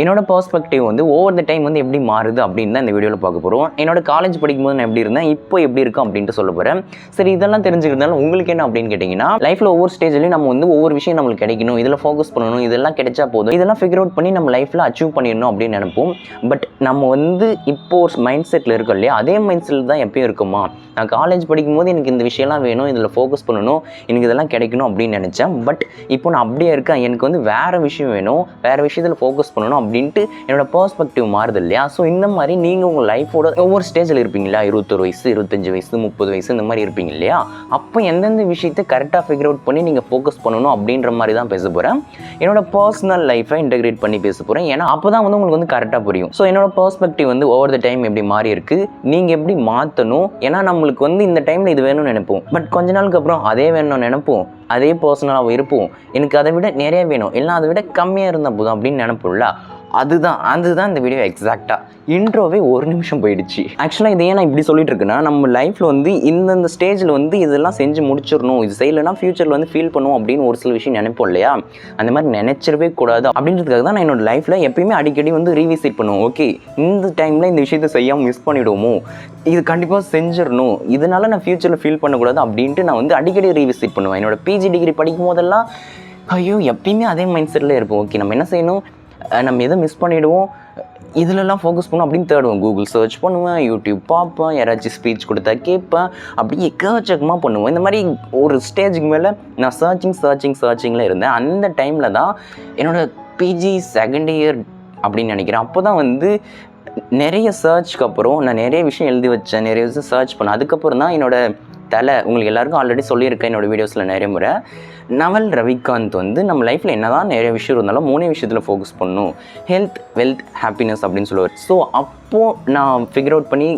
என்னோட பெர்ஸ்பெக்டிவ் வந்து over the time வந்து எப்படி மாறுது அப்படின்னு தான் இந்த வீடியோவில் பார்க்க போகிறோம். என்னோட காலேஜ் படிக்கும்போது நான் எப்படி இருந்தேன், இப்போ எப்படி இருக்கும் அப்படின்ட்டு சொல்ல போகிறேன். சரி, இதெல்லாம் தெரிஞ்சுக்கிறதால உங்களுக்கு என்ன அப்படின்னு கேட்டிங்கன்னா, லைஃப்பில் ஒவ்வொரு ஸ்டேஜ்லையும் நம்ம வந்து ஒவ்வொரு விஷயம் நம்மளுக்கு கிடைக்கணும், இதில் ஃபோக்கஸ் பண்ணணும், இதெல்லாம் கிடைச்சா போதும், இதெல்லாம் ஃபிகர் அவுட் பண்ணி நம்ம லைஃப்பில் அச்சீவ் பண்ணிடணும் அப்படின்னு நினைப்போம். பட் நம்ம வந்து இப்போ ஒரு மைண்ட் செட்டில் இருக்கோம் இல்லையா, அதே மைண்ட் செட்டில் தான் எப்பயும் இருக்குமா? நான் காலேஜ் படிக்கும்போது எனக்கு இந்த விஷயம்லாம் வேணும், இதில் ஃபோக்கஸ் பண்ணணும், எனக்கு இதெல்லாம் கிடைக்கணும் அப்படின்னு நினச்சேன். பட் இப்போ நான் அப்படியே இருக்கேன், எனக்கு வந்து வேறு விஷயம் வேணும், வேறு விஷயத்தில் ஃபோக்கஸ் பண்ணணும் அப்படின்ட்டு என்னோட பெர்ஸ்பெக்டிவ் மாறுது இல்லையா? ஸோ இந்த மாதிரி நீங்கள் உங்கள் லைஃபோட ஒவ்வொரு ஸ்டேஜில் இருப்பீங்களா, 21 வயசு, 25 வயசு, 30 வயசு, இந்த மாதிரி இருப்பீங்க இல்லையா? அப்போ எந்தெந்த விஷயத்தை கரெக்டாக ஃபிகர் அவுட் பண்ணி நீங்கள் ஃபோக்கஸ் பண்ணணும் அப்படின்ற மாதிரி தான் பேச போகிறேன். என்னோட பர்சனல் லைஃப்பை இன்டெகிரேட் பண்ணி பேச போகிறேன். ஏன்னா அப்போ தான் வந்து உங்களுக்கு வந்து கரெக்டாக புரியும். ஸோ என்னோட பெர்ஸ்பெக்டிவ் வந்து ஓவர் த டைம் எப்படி மாறி இருக்குது, நீங்கள் எப்படி மாற்றணும். ஏன்னா நம்மளுக்கு வந்து இந்த டைமில் இது வேணும்னு நினைப்போம், பட் கொஞ்ச நாளுக்கு அப்புறம் அதே வேணும்னு நினைப்போம், அதே பர்சனலாக இருப்போம், எனக்கு அதை விட நிறைய வேணும், இல்லை அதை விட கம்மியாக இருந்தால் போதும் அப்படின்னு நினைப்போம்ல. அதுதான் இந்த வீடியோ எக்ஸாக்டாக. இன்ட்ரோவே 1 நிமிஷம் போயிடுச்சு. ஆக்சுவலாக இது ஏன் நான் இப்படி சொல்லிட்டு இருக்கேன்னா, நம்ம லைஃப்பில் வந்து இந்தந்த ஸ்டேஜில் வந்து இதெல்லாம் செஞ்சு முடிச்சிடணும், இது செய்யலைன்னா ஃபியூச்சரில் வந்து ஃபீல் பண்ணுவோம் அப்படின்னு ஒரு சில விஷயம் நினைப்போம் இல்லையா? அந்த மாதிரி நினைச்சிடவே கூடாது அப்படின்றதுக்காக தான் நான் என்னோட லைஃப்பில் எப்பயுமே அடிக்கடி வந்து ரீவிசிட் பண்ணுவோம். ஓகே, இந்த டைமில் இந்த விஷயத்தை செய்யாமல் மிஸ் பண்ணிவிடுவோமோ, இது கண்டிப்பாக செஞ்சிடணும், இதனால நான் ஃபியூச்சரில் ஃபீல் பண்ணக்கூடாது அப்படின்ட்டு நான் வந்து அடிக்கடி ரீவிசிட் பண்ணுவேன். என்னோட பிஜி டிகிரி படிக்கும் போதெல்லாம் ஐயோ எப்பயுமே அதே மைண்ட் செட்டில் இருப்போம். ஓகே, நம்ம என்ன செய்யணும், நம்ம எதை மிஸ் பண்ணிவிடுவோம், இதிலெல்லாம் ஃபோக்கஸ் பண்ணும் அப்படின்னு தேடுவோம். கூகுள் சர்ச் பண்ணுவேன், யூடியூப் பார்ப்பேன், யாராச்சும் ஸ்பீச் கொடுத்தா கேட்பேன், அப்படி எக்கச்சக்கமாக பண்ணுவோம். இந்த மாதிரி ஒரு ஸ்டேஜுக்கு மேலே நான் சர்ச்சிங்கில் இருந்தேன். அந்த டைமில் தான் என்னோடய பிஜி செகண்ட் இயர் அப்படின்னு நினைக்கிறேன். அப்போ தான் வந்து நிறைய சர்ச்சுக்கு அப்புறம் நான் நிறைய விஷயம் எழுதி வச்சேன், நிறைய விஷயம் சர்ச் பண்ணேன். அதுக்கப்புறம் தான் என்னோடய உங்களுக்கு எல்லாருக்கும் ஆல்ரெடி சொல்லியிருக்கேன் என்னோடய வீடியோஸில் நிறைய முறை, நவல் ரவிகாந்த் வந்து நம்ம லைஃப்பில் என்ன தான் நிறைய விஷயம் இருந்தாலும் 3 விஷயத்தில் ஃபோக்கஸ் பண்ணணும், ஹெல்த், வெல்த், ஹாப்பினஸ் அப்படின்னு சொல்லுவார். ஸோ அப்போது நான் ஃபிகர் அவுட் பண்ணி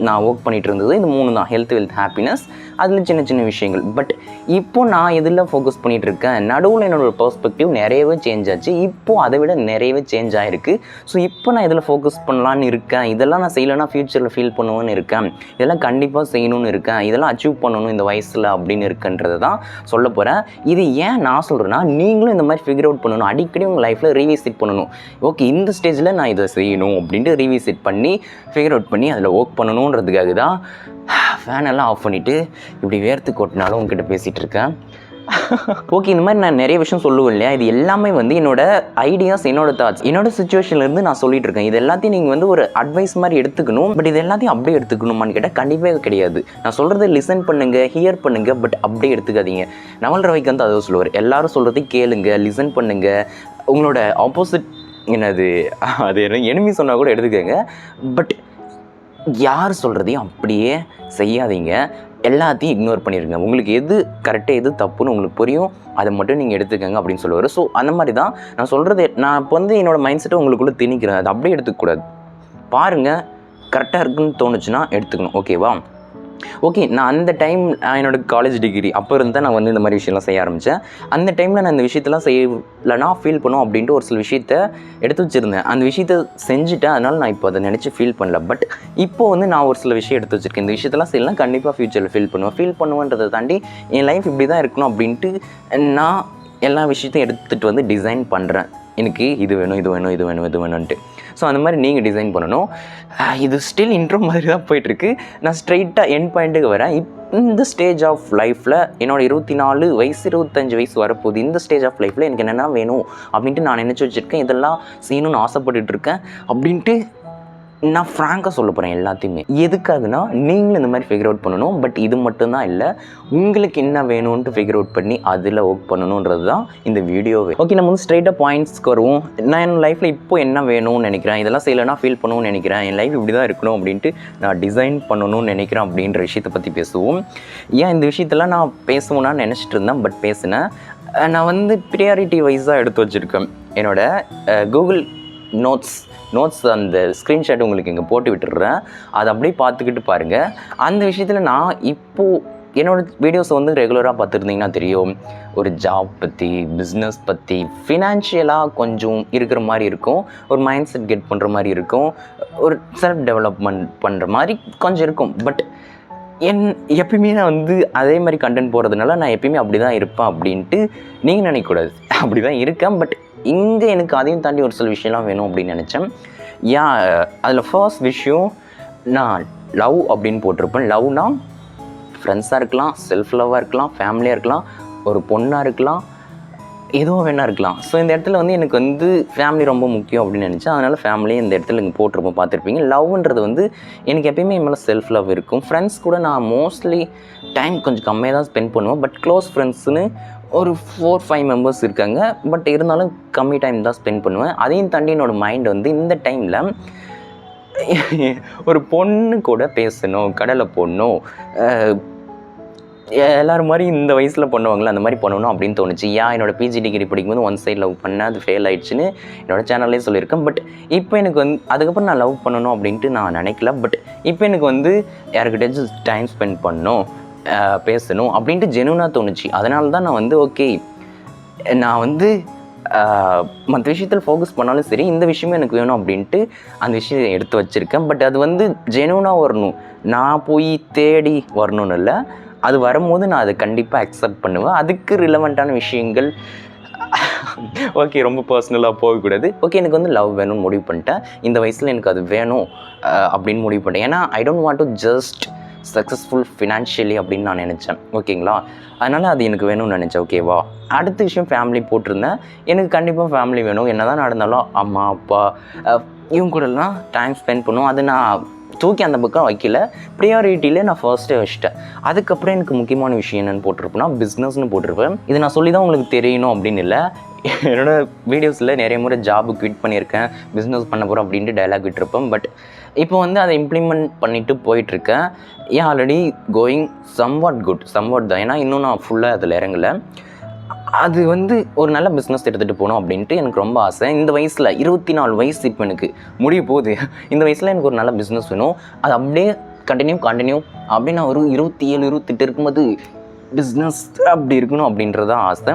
நான் ஒர்க் பண்ணிகிட்டு இருந்தது இது 3 தான், ஹெல்த், வெல்த், ஹாப்பினஸ். அதில் சின்ன சின்ன விஷயங்கள். பட் இப்போது நான் எதில் ஃபோக்கஸ் பண்ணிகிட்டு இருக்கேன், நடுவில் என்னோடய பெர்ஸ்பெக்டிவ் நிறையவே சேஞ்ச் ஆச்சு. இப்போது அதை விட நிறையவே சேஞ்ச் ஆகிருக்கு. ஸோ இப்போ நான் இதில் ஃபோக்கஸ் பண்ணலான்னு இருக்கேன், இதெல்லாம் நான் செய்யலைன்னா ஃப்யூச்சரில் ஃபீல் பண்ணுவேன்னு இருக்கேன், இதெல்லாம் கண்டிப்பாக செய்யணும்னு இருக்கேன், இதெல்லாம் அச்சீவ் பண்ணணும் இந்த வயசில் அப்படின்னு இருக்குன்றது தான் சொல்ல போகிறேன். இது ஏன் நான் சொல்கிறேன்னா, நீங்களும் இந்த மாதிரி ஃபிகர் அவுட் பண்ணணும், அடிக்கடி உங்கள் லைஃப்பில் ரீவிசிட் பண்ணணும். ஓகே, இந்த ஸ்டேஜில் நான் இதை செய்யணும் அப்படின்ட்டு ரீவிசிட் பண்ணி ஃபிகர் அவுட் பண்ணி அதில் ஒர்க் பண்ணணுன்றதுக்காக தான் ஃபேனெல்லாம் ஆஃப் பண்ணிவிட்டு இப்படி வேர்த்து கொட்டினாலும் உங்ககிட்ட பேசிகிட்டு இருக்கேன். ஓகே, இந்த மாதிரி நான் நிறைய விஷயம் சொல்லுவேன் இல்லையா, இது எல்லாமே வந்து என்னோட ஐடியாஸ், என்னோட தாட்ஸ், என்னோட சுச்சுவேஷன்லேருந்து நான் சொல்லிட்டு இருக்கேன். இது எல்லாத்தையும் நீங்கள் வந்து ஒரு அட்வைஸ் மாதிரி எடுத்துக்கணும். பட் இது எல்லாத்தையும் அப்படியே எடுத்துக்கணுமான்னு கேட்டால் கண்டிப்பாக கிடையாது. நான் சொல்கிறத லிசன் பண்ணுங்கள், ஹியர் பண்ணுங்கள், பட் அப்படியே எடுத்துக்காதீங்க. நவல் ரவிகாந்த் அதை சொல்லுவார், எல்லாரும் சொல்கிறதையும் கேளுங்க, லிசன் பண்ணுங்கள், உங்களோட ஆப்போசிட் என்னது அது எனிமி சொன்னால் கூட எடுத்துக்கோங்க, பட் யார் சொல்கிறதையும் அப்படியே செய்யாதீங்க, எல்லாத்தையும் இக்னோர் பண்ணிடுங்க. உங்களுக்கு எது கரெக்டாக எது தப்புன்னு உங்களுக்கு புரியும், அதை மட்டும் நீங்கள் எடுத்துக்கங்க அப்படின்னு சொல்லுவார். ஸோ அந்த மாதிரி தான் நான் சொல்கிறது. நான் இப்போ வந்து என்னோடய மைண்ட் செட்டை உங்களுக்குள்ளே திணிக்கிறேன், அதை அப்படியே எடுத்துக்கூடாது. பாருங்கள், கரெக்டாக இருக்குன்னு தோணுச்சுன்னா எடுத்துக்கணும். ஓகேவா? ஓகே, நான் அந்த டைம் என்னோடய காலேஜ் டிகிரி அப்போ இருந்தால் நான் வந்து இந்த மாதிரி விஷயம்லாம் செய்ய ஆரம்பித்தேன். அந்த டைமில் நான் இந்த விஷயத்தெல்லாம் செய்யலைன்னா ஃபீல் பண்ணும் அப்படின்ட்டு ஒரு சில விஷயத்த எடுத்து வச்சுருந்தேன். அந்த விஷயத்த செஞ்சுட்டேன், அதனால் நான் இப்போ அதை நினச்சி ஃபீல் பண்ணல. பட் இப்போது வந்து நான் ஒரு சில விஷயம் எடுத்து வச்சுருக்கேன், இந்த விஷயத்தெல்லாம் செய்யலாம் கண்டிப்பாக ஃப்யூச்சரில் ஃபீல் பண்ணுவேன்றதை தாண்டி என் லைஃப் இப்படி தான் இருக்கணும் அப்படின்ட்டு நான் எல்லா விஷயத்தையும் எடுத்துகிட்டு வந்து டிசைன் பண்ணுறேன். எனக்கு இது வேணும், இது வேணும், இது வேணும், இது வேணும்ன்ட்டு. ஸோ அந்த மாதிரி நீங்கள் டிசைன் பண்ணணும். இது ஸ்டில் இன்ட்ரோ மாதிரி தான் போயிட்டுருக்கு. நான் ஸ்ட்ரெயிட்டாக எண்ட் பாயிண்ட்டுக்கு வரேன். இந்த ஸ்டேஜ் ஆஃப் லைஃப்பில் என்னோட 24 வயசு 25 வயசு வரப்போகுது. இந்த ஸ்டேஜ் ஆஃப் லைஃப்பில் எனக்கு என்னென்ன வேணும் அப்படின்ட்டு நான் நினச்சி வச்சுருக்கேன், இதெல்லாம் செய்யணும்னு ஆசைப்பட்டுருக்கேன் அப்படின்ட்டு நான் ஃப்ராங்காக சொல்ல போகிறேன் எல்லாத்தையுமே. எதுக்காகனா, நீங்களும் இந்த மாதிரி ஃபிகர் அவுட் பண்ணணும். பட் இது மட்டும்தான் இல்லை, உங்களுக்கு என்ன வேணும்ன்ட்டு ஃபிகர் அவுட் பண்ணி அதில் ஒர்க் பண்ணணுன்றது தான் இந்த வீடியோவே. ஓகே, நம்ம வந்து ஸ்ட்ரெயிட்டாக பாயிண்ட்ஸ்க்கு வருவோம். நான் என் லைஃப்பில் இப்போ என்ன வேணும்னு நினைக்கிறேன், இதெல்லாம் செய்யலைன்னா ஃபீல் பண்ணணும்னு நினைக்கிறேன், என் லைஃப் இப்படி தான் இருக்கணும் அப்படின்ட்டு நான் டிசைன் பண்ணணும்னு நினைக்கிறேன் அப்படின்ற விஷயத்தை பற்றி பேசுவோம். ஏன் இந்த விஷயத்தெல்லாம் நான் பேசுவோம்னா நினச்சிட்டு இருந்தேன், பட் பேசினேன். நான் வந்து ப்ரியாரிட்டி வைஸாக எடுத்து வச்சுருக்கேன். என்னோடய கூகுள் நோட்ஸ் அந்த ஸ்க்ரீன்ஷாட் உங்களுக்கு இங்கே போட்டு விட்டுடுறேன், அதை அப்படியே பார்த்துக்கிட்டு பாருங்கள். அந்த விஷயத்தில் நான் இப்போது என்னோடய வீடியோஸை வந்து ரெகுலராக பார்த்துருந்தீங்கன்னா தெரியும், ஒரு ஜாப் பற்றி, பிஸ்னஸ் பற்றி, ஃபினான்ஷியலாக கொஞ்சம் இருக்கிற மாதிரி இருக்கும், ஒரு மைண்ட் செட் கெட் பண்ணுற மாதிரி இருக்கும், ஒரு செல்ஃப் டெவலப்மெண்ட் பண்ணுற மாதிரி கொஞ்சம் இருக்கும். பட் எப்பயுமே நான் வந்து அதே மாதிரி கண்டென்ட் போகிறதுனால நான் எப்பயுமே அப்படி தான் இருப்பேன் அப்படின்ட்டு நீங்கள் நினைக்கக்கூடாது. அப்படி தான் இருக்கேன், பட் இங்கே எனக்கு அதையும் தாண்டி ஒரு சில விஷயம்லாம் வேணும் அப்படின்னு நினச்சேன். அதில் ஃபர்ஸ்ட் விஷயம் நான் லவ் அப்படின்னு போட்டிருப்பேன். லவ்னா ஃப்ரெண்ட்ஸாக இருக்கலாம், செல்ஃப் லவ்வாக இருக்கலாம், ஃபேமிலியாக இருக்கலாம், ஒரு பொண்ணாக இருக்கலாம், எதுவும் வேணா இருக்கலாம். ஸோ இந்த இடத்துல வந்து எனக்கு வந்து ஃபேமிலி ரொம்ப முக்கியம் அப்படின்னு நினச்சேன். அதனால் ஃபேமிலியை இந்த இடத்துல இங்கே போட்டிருப்போம், பார்த்துருப்பீங்க. லவ்ன்றது வந்து எனக்கு எப்பயுமே என் மேலே செல்ஃப் லவ் இருக்கும். ஃப்ரெண்ட்ஸ் கூட நான் மோஸ்ட்லி டைம் கொஞ்சம் கம்மியாக தான் ஸ்பெண்ட் பண்ணுவேன். பட் க்ளோஸ் ஃப்ரெண்ட்ஸ்னு ஒரு 4-5 மெம்பர்ஸ் இருக்காங்க. பட் இருந்தாலும் கம்மி டைம் தான் ஸ்பெண்ட் பண்ணுவேன். அதையும் தாண்டி என்னோடய மைண்ட் வந்து இந்த டைமில் ஒரு பொண்ணு கூட பேசணும், கடலை போடணும், எல்லோரும் மாதிரி இந்த வயசில் பண்ணுவாங்களே அந்த மாதிரி பண்ணணும் அப்படின்னு தோணுச்சு. என்னோட பிஜி டிகிரி படிக்கும்போது ஒன் சைட் லவ் பண்ணேன், அது ஃபெயில் ஆகிடுச்சுன்னு என்னோடய சேனல்லே சொல்லியிருக்கேன். பட் இப்போ எனக்கு வந்து அதுக்கப்புறம் நான் லவ் பண்ணணும் அப்படின்ட்டு நான் நினைக்கல. பட் இப்போ எனக்கு வந்து யாருக்கிட்டாச்சும் டைம் ஸ்பெண்ட் பண்ணணும், பேசணும் அப்படின்ட்டு ஜெனுவனாக தோணுச்சு. அதனால தான் நான் வந்து ஓகே, நான் வந்து மற்ற விஷயத்தில் ஃபோக்கஸ் பண்ணாலும் சரி, இந்த விஷயமும் எனக்கு வேணும் அப்படின்ட்டு அந்த விஷயம் எடுத்து வச்சுருக்கேன். பட் அது வந்து ஜெனுவனாக வரணும், நான் போய் தேடி வரணும்னு இல்லை. அது வரும்போது நான் அதை கண்டிப்பாக அக்செப்ட் பண்ணுவேன். அதுக்கு ரிலவெண்ட்டான விஷயங்கள் ஓகே ரொம்ப பர்சனலாக போகக்கூடாது. ஓகே எனக்கு வந்து லவ் வேணும்னு முடிவு பண்ணிட்டேன். இந்த வயசில் எனக்கு அது வேணும் அப்படின்னு முடிவு பண்ணிட்டேன். ஏன்னா ஐ don't want to just successful financially அப்படின்னு நான் நினச்சேன். ஓகேங்களா, அதனால் அது எனக்கு வேணும்னு நினச்சேன். ஓகேவா, அடுத்த விஷயம் ஃபேமிலி போட்டிருந்தேன். எனக்கு கண்டிப்பாக ஃபேமிலி வேணும். என்ன தான் நடந்தாலும் அம்மா அப்பா இவங்க கூடலாம் டைம் ஸ்பெண்ட் பண்ணுவோம். அது நான் தூக்கி அந்த பக்கம் வைக்கல, ப்ரியாரிட்டியில் நான் ஃபர்ஸ்ட்டே வச்சுட்டேன். அதுக்கப்புறம் எனக்கு முக்கியமான விஷயம் என்னென்னு போட்டிருப்பேன்னா பிஸ்னஸ்னு போட்டிருப்பேன். இது நான் சொல்லி தான் உங்களுக்கு தெரியணும் அப்படின்னு இல்லை. என்னோடய வீடியோஸில் நிறைய முறை ஜாபு குவிட் பண்ணியிருக்கேன், பிஸ்னஸ் பண்ண போகிறோம் அப்படின்ட்டு டைலாக் விட்டுருப்பேன். பட் இப்போ வந்து அதை இம்ப்ளிமெண்ட் பண்ணிவிட்டு போயிட்டுருக்கேன். Already going somewhat good, somewhat தான். ஏன்னா இன்னும் நான் ஃபுல்லாக அதில் இறங்கலை. அது வந்து ஒரு நல்ல பிஸ்னஸ் எடுத்துகிட்டு போகணும் அப்படின்ட்டு எனக்கு ரொம்ப ஆசை. இந்த வயசில் 24 வயசு இப்போ எனக்கு முடிய போகுது. இந்த வயசில் எனக்கு ஒரு நல்ல பிஸ்னஸ் வேணும். அது அப்படியே கண்டினியூ அப்படி நான் ஒரு 27-28 இருக்கும்போது பிஸ்னஸ் அப்படி இருக்கணும் அப்படின்றது தான் ஆசை.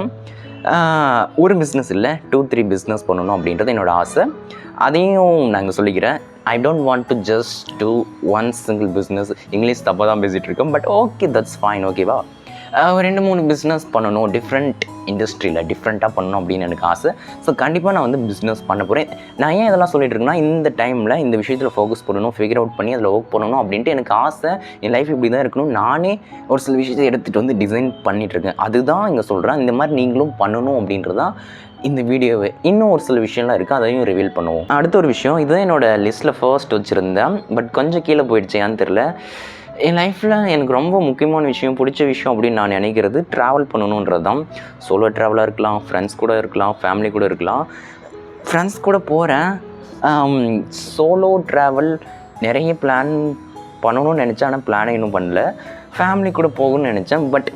ஒரு பிஸ்னஸ் இல்லை, 2-3 பிஸ்னஸ் பண்ணணும் அப்படின்றது என்னோடய ஆசை. அதையும் நாங்கள் சொல்லிக்கிறேன். I don't want to just do one single business. English தப்பாக தான் பேசிகிட்டு இருக்கேன். But okay, that's fine. ஓகேவா, 2-3 பிஸ்னஸ் பண்ணணும், டிஃப்ரெண்ட் இண்டஸ்ட்ரியில் டிஃப்ரெண்ட்டாக பண்ணணும் அப்படின்னு எனக்கு ஆசை. ஸோ கண்டிப்பாக நான் வந்து பிஸ்னஸ் பண்ண போகிறேன். நான் ஏன் இதெல்லாம் சொல்லிட்டு இருக்கேன்னா, இந்த டைமில் இந்த விஷயத்தில் ஃபோக்கஸ் பண்ணணும், ஃபிகர் அவுட் பண்ணி அதில் ஒர்க் பண்ணணும் அப்படின்ட்டு எனக்கு ஆசை. என் லைஃப் இப்படி தான் இருக்கணும். நானே ஒரு சில விஷயத்தை எடுத்துகிட்டு வந்து டிசைன் பண்ணிகிட்ருக்கேன். அதுதான் இங்கே சொல்கிறேன். இந்த மாதிரி நீங்களும் பண்ணணும் அப்படின்றது தான் இந்த வீடியோவே. இன்னும் ஒரு சில விஷயம்லாம் இருக்குது, அதையும் ரிவீல் பண்ணுவோம். அடுத்த ஒரு விஷயம், இதுதான் என்னோடய லிஸ்ட்டில் ஃபர்ஸ்ட் வச்சுருந்தேன். பட் கொஞ்சம் கீழே போயிடுச்சு, ஏன்னு தெரில. என் லைஃப்பில் எனக்கு ரொம்ப முக்கியமான விஷயம், பிடிச்ச விஷயம் அப்படின்னு நான் நினைக்கிறது ட்ராவல் பண்ணணுன்றது தான். சோலோ ட்ராவலாக இருக்கலாம், ஃப்ரெண்ட்ஸ் கூட இருக்கலாம், ஃபேமிலி கூட இருக்கலாம். ஃப்ரெண்ட்ஸ் கூட போகிறேன். சோலோ ட்ராவல் நிறைய பிளான் பண்ணணும்னு நினச்சேன், ஆனால் பிளானே இன்னும் பண்ணல. ஃபேமிலி கூட போகணும்னு நினச்சேன். பட்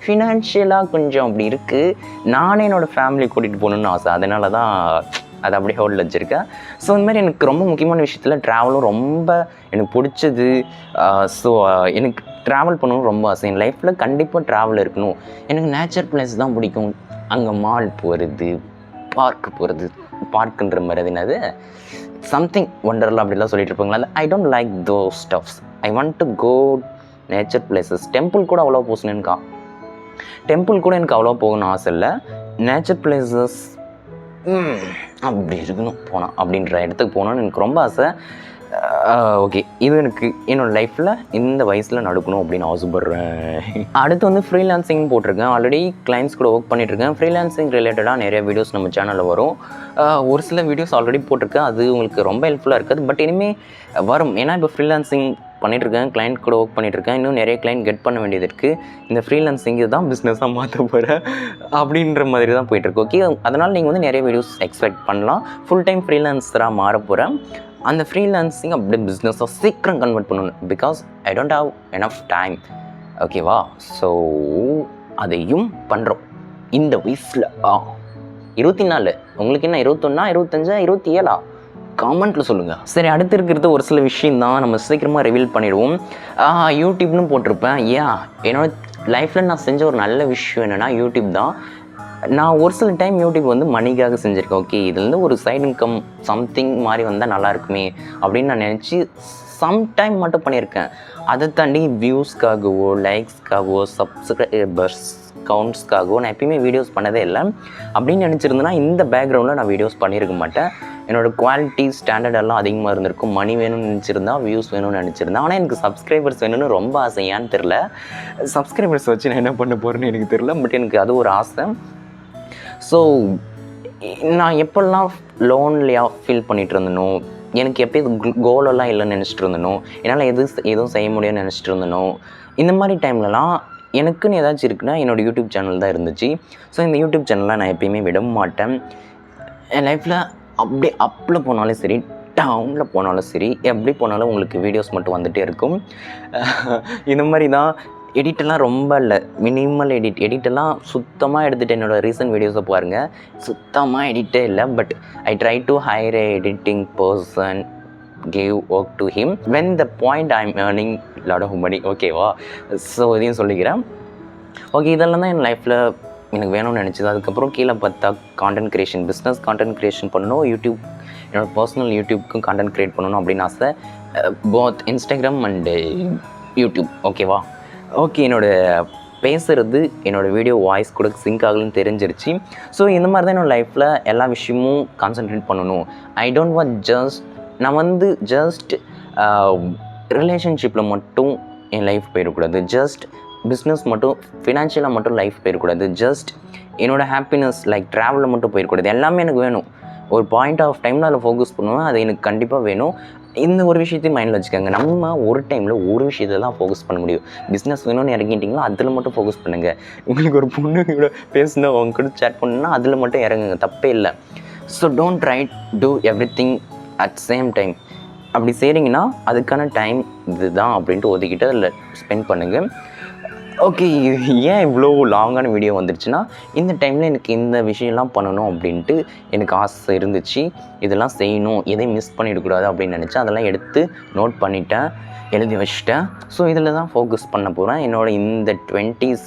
ஃபினான்ஷியலாக கொஞ்சம் அப்படி இருக்குது. நானே என்னோடய ஃபேமிலி கூட்டிகிட்டு போகணுன்னு ஆசை. அதனால தான் அதை அப்படியே ஹோல்டில் வச்சுருக்கேன். ஸோ இந்த மாதிரி எனக்கு ரொம்ப முக்கியமான விஷயத்தில் ட்ராவலும் ரொம்ப எனக்கு பிடிச்சது. ஸோ எனக்கு ட்ராவல் பண்ணணும் ரொம்ப ஆசை. என் லைஃப்பில் கண்டிப்பாக ட்ராவல் இருக்கணும். எனக்கு நேச்சர் பிளேஸ் தான் பிடிக்கும். அங்கே மால் போகிறது, பார்க்கு போகிறது, பார்க்குன்ற மாதிரி அது என்னது சம்திங் ஒண்டர்லாம் அப்படிலாம் சொல்லிட்டு இருப்பாங்களா. I don't like those stuffs. I want to go nature places. Temple கூட அவ்வளோ போகணுன்னுக்கா, டெம்பிள் கூட எனக்கு அவ்வளோ போகணும்னு ஆசை இல்லை. நேச்சர் பிளேசஸ் அப்படி இருக்கணும் போனால் அப்படின்ற இடத்துக்கு போகணுன்னு எனக்கு ரொம்ப ஆசை. ஓகே, இது எனக்கு என்னோடய லைஃப்பில் இந்த வயசில் நடக்கணும் அப்படின்னு ஆசைப்படுறேன். அடுத்து வந்து ஃப்ரீலான்சிங் போட்டிருக்கேன். ஆல்ரெடி கிளைண்ட்ஸ் கூட ஒர்க் பண்ணிகிட்ருக்கேன். ஃப்ரீலான்சிங் ரிலேட்டடாக நிறைய வீடியோஸ் நம்ம சேனலில் வரும். ஒரு சில வீடியோஸ் ஆல்ரெடி போட்டிருக்கேன். அது உங்களுக்கு ரொம்ப ஹெல்ப்ஃபுல்லாக இருக்காது. பட் இனிமேல் வரும். ஏன்னா இப்போ ஃப்ரீலான்சிங் பண்ணிகிட்ருக்கேன், கிளைண்ட் கூட ஒர்க் பண்ணிகிட்ருக்கேன். இன்னும் நிறைய கிளைண்ட் கெட் பண்ண வேண்டியது இருக்குது. இந்த ஃப்ரீலான்சிங் தான் பிஸ்னஸாக மாற்ற போகிறேன் அப்படின்ற மாதிரி தான் போயிட்டுருக்கு. ஓகே, அதனால் நீங்கள் வந்து நிறைய வீடியோஸ் எக்ஸ்பெக்ட் பண்ணலாம். ஃபுல் டைம் ஃப்ரீலான்ஸராக மாற போகிறேன். அந்த ஃப்ரீலான்சிங் அப்படியே பிஸ்னஸாக சீக்கிரம் கன்வெர்ட் பண்ணணும். Because I don't have enough time. ஓகேவா, ஸோ அதையும் பண்ணுறோம் இந்த வயசில். 24 உங்களுக்கு என்ன 21, 25, 27 காமெண்ட்டில் சொல்லுங்கள். சரி, அடுத்து இருக்கிறது ஒரு சில விஷயம் தான் நம்ம சீக்கிரமாக ரிவீல் பண்ணிடுவோம். யூடியூப்னு போட்டிருப்பேன். என்னோடய லைஃப்பில் நான் செஞ்ச ஒரு நல்ல விஷயம் என்னென்னா யூடியூப் தான். நான் ஒரு சில டைம் யூடியூப் வந்து மணிக்காக செஞ்சுருக்கேன். ஓகே, இதுலேருந்து ஒரு சைடு இன்கம் சம்திங் மாதிரி வந்தால் நல்லா இருக்குமே அப்படின்னு நான் நினச்சி சம்டைம் மட்டும் பண்ணியிருக்கேன். அதை தாண்டி வியூஸ்க்காகவோ லைக்ஸ்க்காகவோ சப்ஸ்கிரைபர்ஸ் கவுண்ட்ஸ்க்காகவும் நான் எப்பயுமே வீடியோஸ் பண்ணதே இல்லை. அப்படின்னு நினச்சிருந்தேன்னா இந்த பேக்ரவுண்டில் நான் வீடியோஸ் பண்ணியிருக்க மாட்டேன். என்னோடய குவாலிட்டி ஸ்டாண்டர்ட் எல்லாம் அதிகமாக இருந்திருக்கும். மணி வேணும்னு நினச்சிருந்தா, வியூஸ் வேணும்னு நினச்சிருந்தேன். ஆனால் எனக்கு சப்ஸ்கிரைபர்ஸ் வேணும்னு ரொம்ப ஆசை. ஏன்னு தெரில, சப்ஸ்கிரைபர்ஸ் வச்சு நான் என்ன பண்ண போகிறேன்னு எனக்கு தெரில. பட் எனக்கு அது ஒரு ஆசை. ஸோ நான் எப்போல்லாம் லோன்லியாக ஃபீல் பண்ணிகிட்டு இருந்தனோ, எனக்கு எப்போ கோலெல்லாம் இல்லைன்னு நினச்சிட்டு இருந்தனோ, என்னால் எதுவும் செய்ய முடியும்னு நினச்சிட்டு இருந்தனோ, இந்த மாதிரி டைம்லலாம் எனக்குன்னு ஏதாச்சும் இருக்குன்னா என்னோடய யூடியூப் சேனல் தான் இருந்துச்சு. ஸோ இந்த யூடியூப் சேனலில் நான் எப்பயுமே விட மாட்டேன். என் லைஃப்பில் அப்படியே அப்பில் போனாலும் சரி, டவுனில் போனாலும் சரி, எப்படி போனாலும் உங்களுக்கு வீடியோஸ் மட்டும் வந்துகிட்டே இருக்கும். இந்த மாதிரி தான். எடிட்டெல்லாம் ரொம்ப இல்லை, மினிமல் எடிட்டெல்லாம் சுத்தமாக எடுத்துகிட்டு என்னோடய ரீசன்ட் வீடியோஸை பாருங்கள். சுத்தமாக எடிட்டே இல்லை. But I try to higher a editing person, give work to him when the point I'm earning lot of money. ஓகேவா? ஸோ இதையும் சொல்லிக்கிறேன். ஓகே, இதெல்லாம் தான் என் லைஃப்பில் எனக்கு வேணும்னு நினச்சிது. அதுக்கப்புறம் கீழே பார்த்தா content creation, business content creation பண்ணணும், யூடியூப் என்னோடய பர்சனல் யூடியூப்க்கும் கான்டென்ட் க்ரியேட் பண்ணணும் அப்படின்னு ஆசை. Both Instagram and YouTube. ஓகேவா? ஓகே, என்னோடய பேசுகிறது என்னோடய வீடியோ வாய்ஸ் கூட சிங்க் ஆகலன்னு தெரிஞ்சிருச்சு. ஸோ இந்த மாதிரி தான் என்னோடய லைஃப்பில் எல்லா விஷயமும் கான்சன்ட்ரேட் பண்ணணும். ஐ டோன்ட் வாண்ட் நான் ஜஸ்ட் ரிலேஷன்ஷிப்பில் மட்டும் என் லைஃப் போயிடக்கூடாது. ஜஸ்ட் பிஸ்னஸ் மட்டும், ஃபினான்ஷியலாக மட்டும் லைஃப் போயிடக்கூடாது. ஜஸ்ட் என்னோடய ஹாப்பினஸ் லைக் ட்ராவலில் மட்டும் போயிடக்கூடாது. எல்லாமே எனக்கு வேணும். ஒரு பாயிண்ட் ஆஃப் டைமில் அதில் ஃபோக்கஸ் பண்ணுவேன். அது எனக்கு கண்டிப்பாக வேணும். இந்த ஒரு விஷயத்தையும் மைண்டில் வச்சுக்கோங்க. நம்ம ஒரு டைமில் ஒரு விஷயத்தை தான் ஃபோக்கஸ் பண்ண முடியும். பிஸ்னஸ் வேணும்னு இறங்கிட்டிங்களா, அதில் மட்டும் ஃபோக்கஸ் பண்ணுங்கள். உங்களுக்கு ஒரு பொண்ணு கூட பேசணும், அவங்க கூட சேட் பண்ணணுன்னா அதில் மட்டும் இறங்குங்க, தப்பே இல்லை. So don't try to every thing at same time. அப்படி செய்கிறீங்கன்னா அதுக்கான டைம் இதுதான் அப்படின்ட்டு ஒதுக்கிட்டு அதில் ஸ்பெண்ட் பண்ணுங்கள். ஓகே, ஏன் இவ்வளோ லாங்கான வீடியோ வந்துருச்சுன்னா, இந்த டைமில் எனக்கு இந்த விஷயம்லாம் பண்ணணும் அப்படின்ட்டு எனக்கு ஆசை இருந்துச்சு. இதெல்லாம் செய்யணும், எதையும் மிஸ் பண்ணிடக்கூடாது அப்படின்னு நினச்சேன். அதெல்லாம் எடுத்து நோட் பண்ணிட்டேன், எழுதி வச்சுட்டேன். ஸோ இதில் தான் ஃபோக்கஸ் பண்ண போகிறேன் என்னோடய இந்த 20s.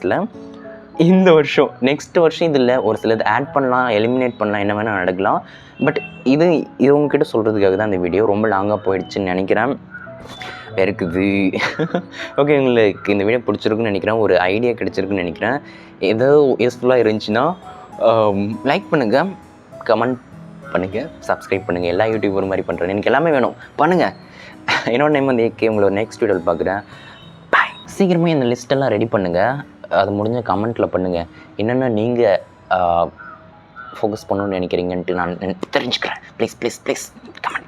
இந்த வருஷம், நெக்ஸ்ட் வருஷம் இதில் ஒரு சிலது ஆட் பண்ணலாம், எலிமினேட் பண்ணலாம், என்ன வேணால் நடக்கலாம். பட் இது உங்ககிட்ட சொல்கிறதுக்காக தான் இந்த வீடியோ ரொம்ப லாங்காக போயிடுச்சுன்னு நினைக்கிறேன். இருக்குது. ஓகே, உங்களுக்கு இந்த வீடியோ பிடிச்சிருக்குன்னு நினைக்கிறேன். ஒரு ஐடியா கிடச்சிருக்குன்னு நினைக்கிறேன். ஏதோ யூஸ்ஃபுல்லாக இருந்துச்சுன்னா லைக் பண்ணுங்கள், கமெண்ட் பண்ணுங்கள், சப்ஸ்கிரைப் பண்ணுங்கள். எல்லா யூடியூபர் மாதிரி பண்ணுறேன், எனக்கு எல்லாமே வேணும், பண்ணுங்கள். என்னோட நேம் வந்து ஏகே. உங்களை நெக்ஸ்ட் வீடியோவில் பார்க்குறேன். பாய். சீக்கிரமாக இந்த லிஸ்ட்டெல்லாம் ரெடி பண்ணுங்கள். அது முடிஞ்ச கமெண்ட்டில் பண்ணுங்கள். என்னென்ன நீங்கள் ஃபோக்கஸ் பண்ணணும்னு நினைக்கிறீங்கன்ட்டு நான் தெரிஞ்சுக்கிறேன். Please comment.